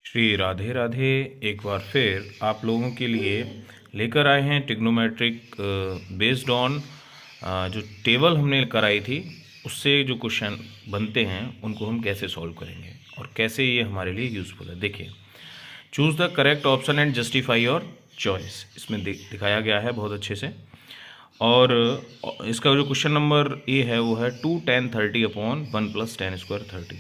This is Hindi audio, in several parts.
श्री राधे राधे। एक बार फिर आप लोगों के लिए लेकर आए हैं ट्रिग्नोमेट्रिक बेस्ड ऑन जो टेबल हमने कराई थी उससे जो क्वेश्चन बनते हैं उनको हम कैसे सॉल्व करेंगे और कैसे ये हमारे लिए यूज़फुल है। देखिए, choose the correct option and justify your choice, इसमें दिखाया गया है बहुत अच्छे से। और इसका जो क्वेश्चन नंबर ए है वो है 2 tan 30 अपॉन 1 + tan² 30।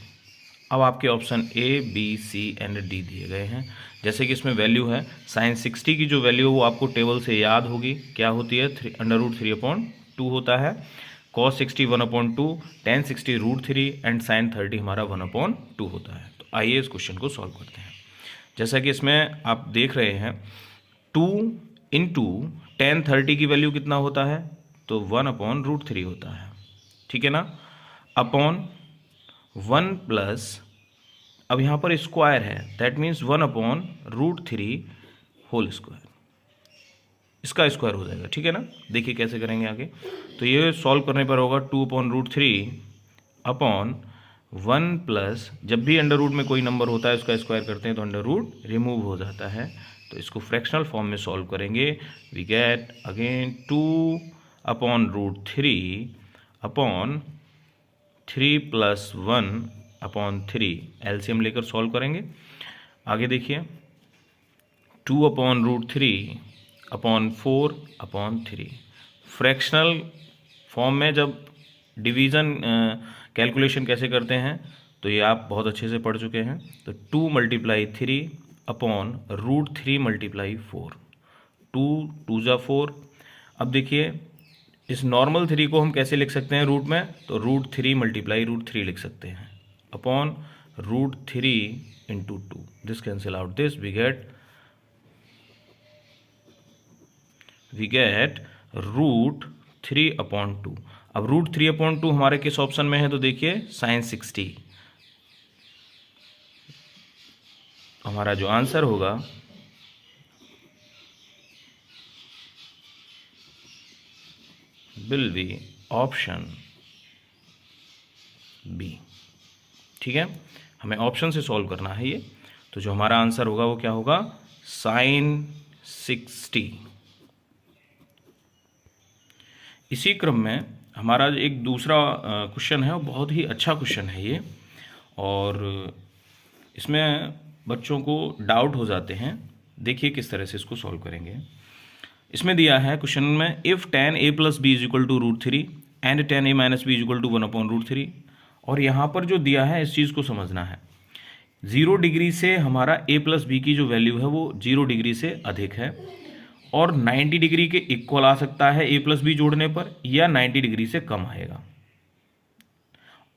अब आपके option A B C and D दिए गए हैं। जैसे कि इसमें वैल्यू है sin 60 की जो वैल्यू है वो आपको टेबल से याद होगी, क्या होती है, √3/2 होता है। cos 60 1/2, tan 60 √3 एंड sin 30 हमारा 1/2 होता है। तो आइए इस क्वेश्चन को सॉल्व करते हैं। जैसा कि इसमें आप देख रहे हैं 2 × tan 30 की वैल्यू कितना होता है, तो 1/√3 होता है, ठीक है ना, अपॉन 1 प्लस, अब यहाँ पर स्क्वायर है, दैट मीन्स 1/√3 होल स्क्वायर, इसका स्क्वायर हो जाएगा, ठीक है ना। देखिए कैसे करेंगे आगे। तो ये सॉल्व करने पर होगा 2/√3 अपॉन 1 प्लस, जब भी अंडर रूट में कोई नंबर होता है उसका स्क्वायर करते हैं तो अंडर रूट रिमूव हो जाता है। तो इसको फ्रैक्शनल फॉर्म में सॉल्व करेंगे, we get again 2/√3 upon 3 + 1/3, LCM लेकर सॉल्व करेंगे। आगे देखिए 2/√3 अपॉन 4/3। फ्रैक्शनल फॉर्म में जब डिवीज़न कैलकुलेशन कैसे करते हैं तो ये आप बहुत अच्छे से पढ़ चुके हैं। तो 2 × 3 अपॉन √3 × 4, 2 2 ज़ा 4। अब देखिए इस नॉर्मल 3 को हम कैसे लिख सकते हैं रूट में, तो √3 × √3 लिख सकते हैं upon √3 × 2, this cancel out this, we get √3/2। अब √3/2 हमारे किस ऑप्शन में है, तो देखिए sin 60। हमारा जो आंसर होगा विल बी ऑप्शन बी, ठीक है। हमें ऑप्शन से सॉल्व करना है ये। तो जो हमारा आंसर होगा वो क्या होगा, sin 60। इसी क्रम में हमारा एक दूसरा क्वेश्चन है, वो बहुत ही अच्छा क्वेश्चन है ये, और इसमें बच्चों को डाउट हो जाते हैं। देखिए किस तरह से इसको सॉल्व करेंगे। इसमें दिया है क्वेश्चन में, if tan a + b = √3 and tan a - b = 1/√3। और यहाँ पर जो दिया है इस चीज़ को समझना है, 0 डिग्री से हमारा a + b की जो वैल्यू है वो 0 डिग्री से अधिक है, और 90 डिग्री के इक्वल आ सकता है a + b जोड़ने पर, या 90 डिग्री से कम आएगा।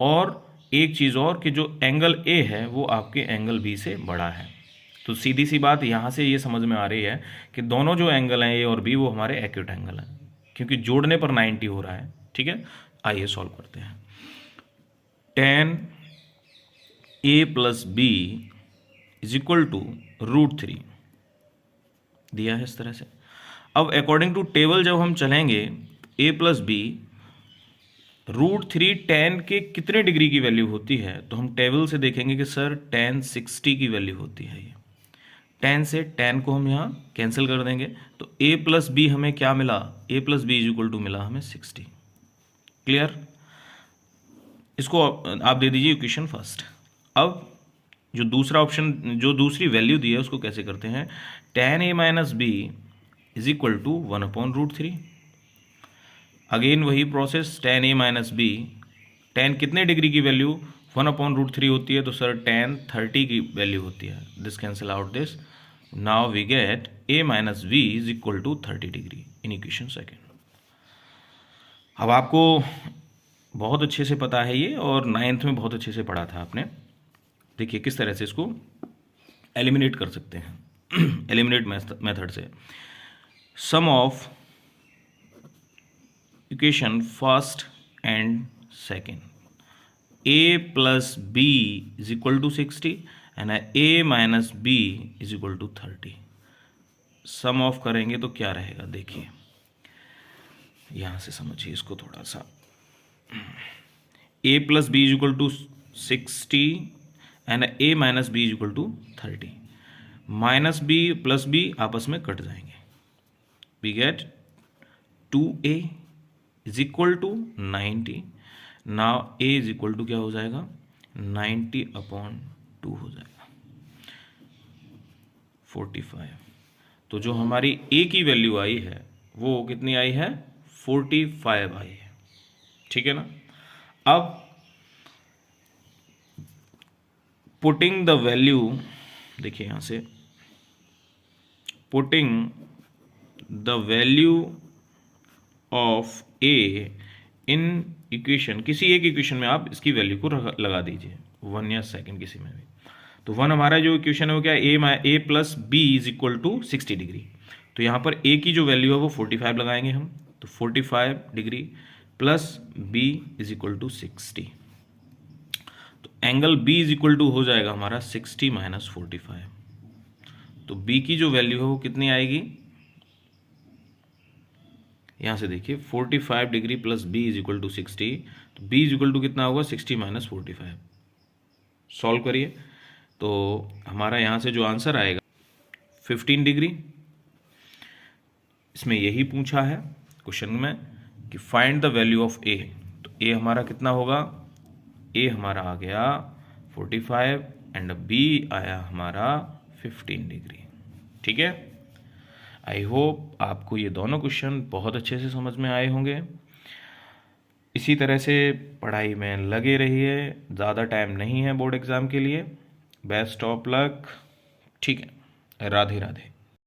और एक चीज़ और कि जो एंगल a है वो आपके एंगल b से बड़ा है। तो सीधी सी बात यहाँ से ये समझ में आ रही है कि दोनों जो एंगल हैं a और b वो हमारे एक्यूट एंगल हैं, क्योंकि जोड़ने पर 90 हो रहा है, ठीक है। आइए सॉल्व करते हैं। tan a + b = √3 दिया है इस तरह से। अब अकॉर्डिंग टू टेबल जब हम चलेंगे, a + b √3 tan के कितने डिग्री की वैल्यू होती है, तो हम टेबल से देखेंगे कि सर tan 60 की वैल्यू होती है। ये tan से tan को हम यहाँ कैंसिल कर देंगे, तो a + b हमें क्या मिला, a + b = मिला हमें 60। क्लियर। इसको आप दे दीजिए इक्वेशन फर्स्ट। अब जो दूसरा ऑप्शन, जो दूसरी वैल्यू दी है उसको कैसे करते हैं, tan a - b = 1/√3। अगेन वही process, tan a - b, tan कितने डिग्री की वैल्यू 1/√3 होती है, तो सर tan 30 की वैल्यू होती है, this cancel out this, now we get a - b = 30 degree in equation second. अब आपको बहुत अच्छे से पता है ये, और 9th में बहुत अच्छे से पढ़ा था आपने। देखिए किस तरह से इसको एलिमिनेट कर सकते हैं एलिमिनेट मेथड से। Sum of equation first and second, a + b = 60 and a - b = 30। Sum of करेंगे तो क्या रहेगा, देखिए यहाँ से समझिए इसको थोड़ा सा। a + b = 60 and a - b = 30। Minus B plus B आपस में कट जाएंगे, we get 2a is equal to 90। Now a is equal to क्या हो जाएगा, 90/2 हो जाएगा 45। तो जो हमारी a की वैल्यू आई है वो कितनी आई है, 45 आई है, ठीक है ना। अब पुटिंग द वैल्यू, देखिए यहां से putting the value of a in equation, किसी एक इक्वेशन में आप इसकी वैल्यू को लगा दीजिए, 1 या सेकंड किसी में भी। तो 1 हमारा जो इक्वेशन है वो क्या है, a plus B is equal to 60 degree. तो यहाँ पर a की जो वैल्यू है वो 45 लगाएंगे हम, तो 45 degree plus b is equal to 60। तो angle b is equal to हो जाएगा हमारा 60 माइनस 45। तो b की जो वैल्यू है वो कितनी आएगी, यहां से देखिए 45 degree plus b is equal to 60। तो b इज इक्वल टू कितना होगा, 60 माइनस 45। सॉल्व करिए तो हमारा यहां से जो आंसर आएगा 15 डिग्री। इसमें यही पूछा है क्वेश्चन में कि find the value of a। तो a हमारा कितना होगा, a हमारा आ गया 45 एंड b आया हमारा 15 डिग्री, ठीक है। आई होप आपको ये दोनों क्वेश्चन बहुत अच्छे से समझ में आए होंगे। इसी तरह से पढ़ाई में लगे रहिए, ज़्यादा टाइम नहीं है बोर्ड एग्ज़ाम के लिए। बेस्ट ऑफ लक, ठीक है, राधे राधे।